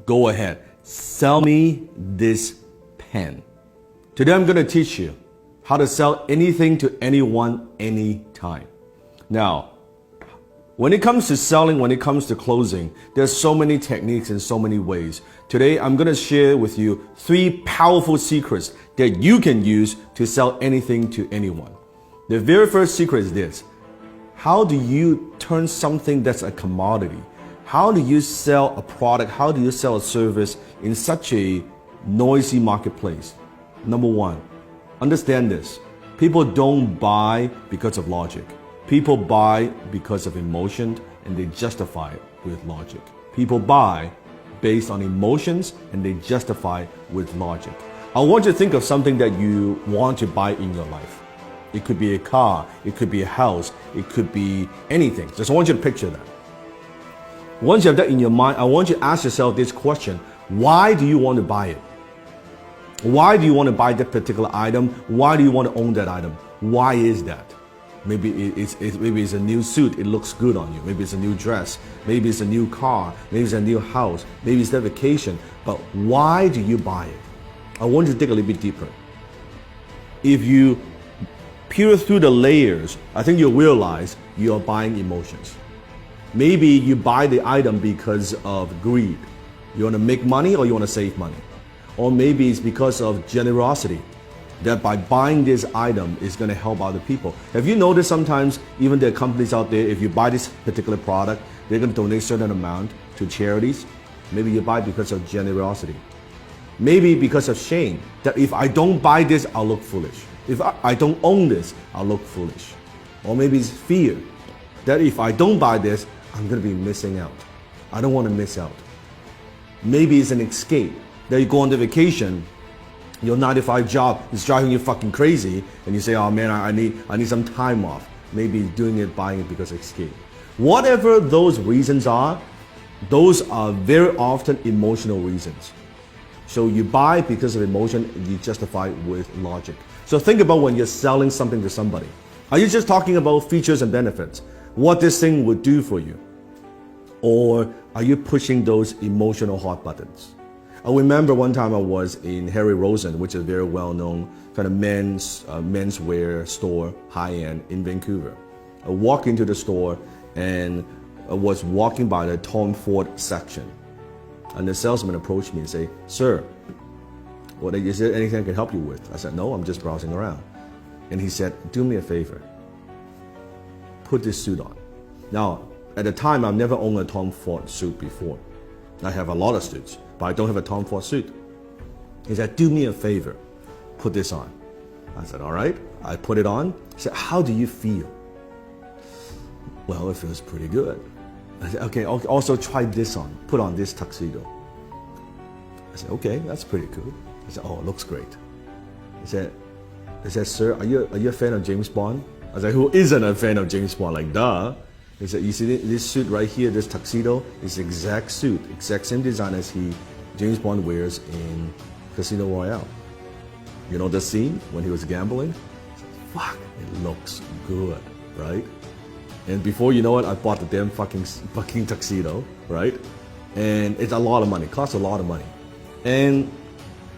Go ahead, sell me this pen. Today I'm going to teach you how to sell anything to anyone, anytime. Now, when it comes to selling, when it comes to closing, there's so many techniques and so many ways. Today, I'm going to share with you 3 powerful secrets that you can use to sell anything to anyone. The very first secret is this. How do you turn something that's a commodity? How do you sell a product? How do you sell a service in such a noisy marketplace? Number 1, understand this. People don't buy because of logic. People buy because of emotion, and they justify it with logic. People buy based on emotions, and they justify it with logic. I want you to think of something that you want to buy in your life. It could be a car, it could be a house, it could be anything. Just want you to picture that. Once you have that in your mind, I want you to ask yourself this question. Why do you want to buy it? Why do you want to buy that particular item? Why do you want to own that item? Why is that? Maybe it's a new suit, it looks good on you. Maybe it's a new dress. Maybe it's a new car. Maybe it's a new house. Maybe it's that vacation. But why do you buy it? I want you to dig a little bit deeper. If you peel through the layers, I think you'll realize you're buying emotions. Maybe you buy the item because of greed. You want to make money or you want to save money. Or maybe it's because of generosity, that by buying this item is going to help other people. Have you noticed sometimes even there are companies out there, if you buy this particular product, they're going to donate a certain amount to charities? Maybe you buy because of generosity. Maybe because of shame, that if I don't buy this, I'll look foolish. If I don't own this, I'll look foolish. Or maybe it's fear, that if I don't buy this, I'm going to be missing out. I don't want to miss out. Maybe it's an escape, that you go on the vacation, your 9-to-5 job is driving you fucking crazy, and you say, oh man, I need some time off. Maybe doing it, buying it because of escape. Whatever those reasons are, those are very often emotional reasons. So you buy because of emotion, and you justify with logic. So think about when you're selling something to somebody. Are you just talking about features and benefits? What this thing would do for you? Or are you pushing those emotional hot buttons? I remember one time I was in Harry Rosen, which is a very well-known kind of menswear store, high-end in Vancouver. I walked into the store and I was walking by the Tom Ford section. And the salesman approached me and said, sir, is there anything I can help you with? I said, no, I'm just browsing around. And he said, do me a favor. Put this suit on. Now, at the time, I've never owned a Tom Ford suit before. I have a lot of suits, but I don't have a Tom Ford suit. He said, do me a favor, put this on. I said, all right. I put it on. He said, how do you feel? Well, it feels pretty good. I said, okay, also try this on. Put on this tuxedo. I said, okay, that's pretty cool. He said, oh, it looks great. He said, sir, are you a fan of James Bond? I said, who isn't a fan of James Bond? Like, duh. He said, you see this suit right here, this tuxedo, is the exact suit, exact same design as James Bond wears in Casino Royale. You know the scene when he was gambling? I said, fuck, it looks good, right? And before you know it, I bought the damn fucking tuxedo, right? And it's a lot of money, costs a lot of money. And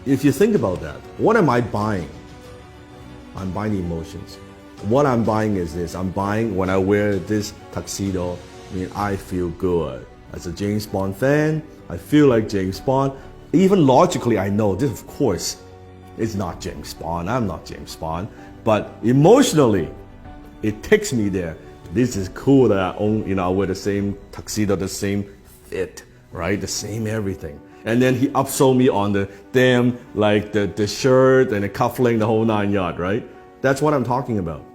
if you think about that, what am I buying? I'm buying emotions. What I'm buying is this. I'm buying when I wear this tuxedo, I feel good. As a James Bond fan, I feel like James Bond. Even logically, I know this, of course, is not James Bond. I'm not James Bond. But emotionally, it takes me there. This is cool that I own, I wear the same tuxedo, the same fit, right? The same everything. And then he upsold me on the damn, like the shirt and the cuffling, the whole 9 yards, right? That's what I'm talking about.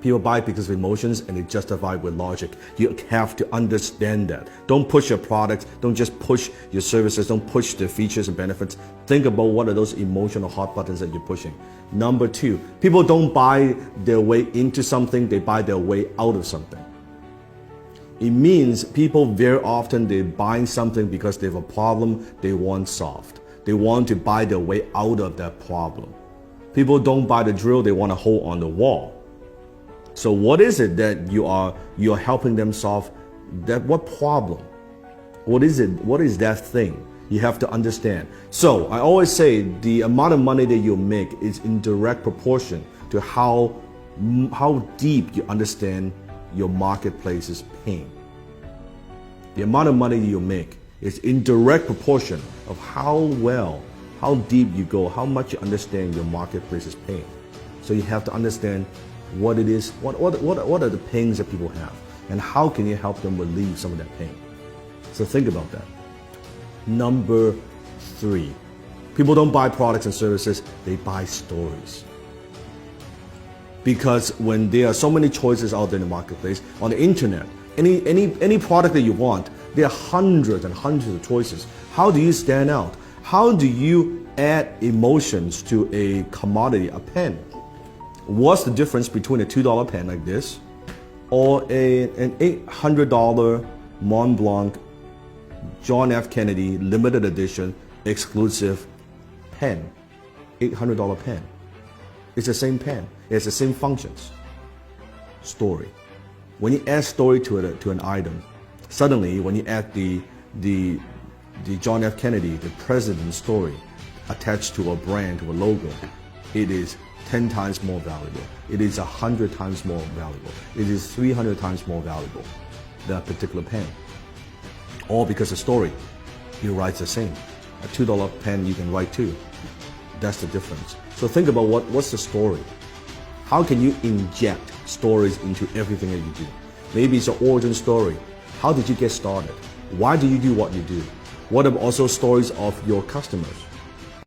People buy because of emotions and they justify with logic. You have to understand that. Don't push your products. Don't just push your services. Don't push the features and benefits. Think about what are those emotional hot buttons that you're pushing. Number 2, people don't buy their way into something. They buy their way out of something. It means people very often they're buying something because they have a problem they want solved. They want to buy their way out of that problem. People don't buy the drill. They want a hole on the wall. So what is it that you're helping them solve? That what problem? What is it? What is that thing? You have to understand. So I always say the amount of money that you make is in direct proportion to how deep you understand your marketplace's pain. The amount of money you make is in direct proportion of how deep you go, how much you understand your marketplace's pain. So you have to understand what it is, what are the pains that people have, and how can you help them relieve some of that pain. So think about that. Number 3, people don't buy products and services, they buy stories. Because when there are so many choices out there in the marketplace, on the internet, any product that you want, there are hundreds and hundreds of choices. How do you stand out? How do you add emotions to a commodity, a pen? What's the difference between a $2 pen like this or an $800 Mont Blanc John F. Kennedy limited edition exclusive pen? $800 pen. It's the same pen. It's the same functions. Story. When you add story to an item, suddenly when you add the John F. Kennedy, the president's story attached to a brand, to a logo, it is 10 times more valuable. It is 100 times more valuable. It is 300 times more valuable, that particular pen. All because the story, you write the same. A $2 pen you can write too. That's the difference. So think about what's the story? How can you inject stories into everything that you do? Maybe it's an origin story. How did you get started? Why do you do what you do? What are also stories of your customers?